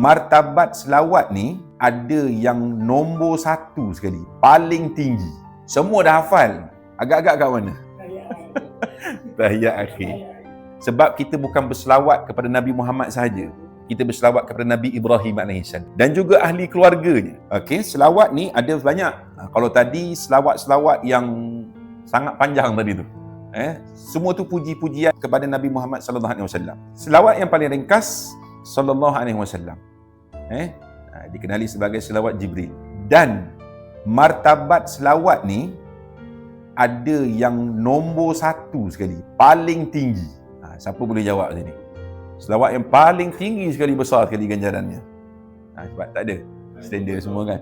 martabat selawat ni ada yang nombor 1 sekali, paling tinggi. Semua dah hafal. Agak-agak kat mana? Tahiyat akhir. Sebab kita bukan berselawat kepada Nabi Muhammad sahaja. Kita berselawat kepada Nabi Ibrahim AS dan juga ahli keluarganya. Okey, selawat ni ada banyak. Kalau tadi selawat-selawat yang sangat panjang tadi tu. Semua tu puji-pujian kepada Nabi Muhammad sallallahu alaihi wasallam. Selawat yang paling ringkas sallallahu alaihi wasallam. Dikenali sebagai selawat Jibril. Dan martabat selawat ni ada yang nombor 1 sekali, paling tinggi. Siapa boleh jawab sini? Selawat yang paling tinggi sekali, besar sekali ganjarannya. Sebab tak ada standard semua kan.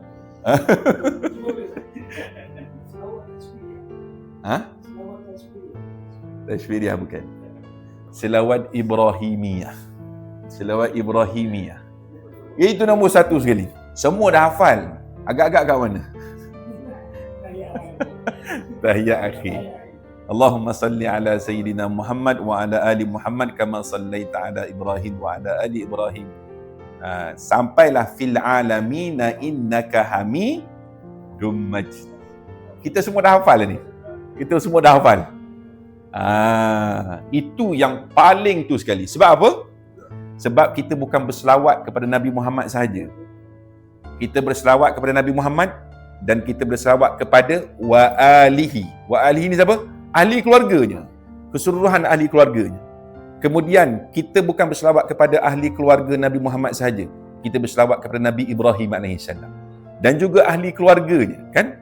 Tashfiriyah bukan. Selawat Ibrahimiyah. Selawat Ibrahimiyah. Itu nombor 1 sekali. Semua dah hafal. Agak-agak kat mana? Tahiyat akhir. Allahumma salli ala Sayyidina Muhammad wa ala ali Muhammad kama sallaita ala Ibrahim wa ala ali Ibrahim. Sampailah fil alamina innaka hamidum majid. Kita semua dah hafal ni. Kita semua dah hafal. Itu yang paling tu sekali. Sebab apa? Sebab kita bukan berselawat kepada Nabi Muhammad sahaja. Kita berselawat kepada Nabi Muhammad dan kita berselawat kepada wa alihi. Wa alihi ni siapa? Ahli keluarganya. Keseluruhan ahli keluarganya. Kemudian kita bukan berselawat kepada ahli keluarga Nabi Muhammad sahaja. Kita berselawat kepada Nabi Ibrahim AS dan juga ahli keluarganya, kan?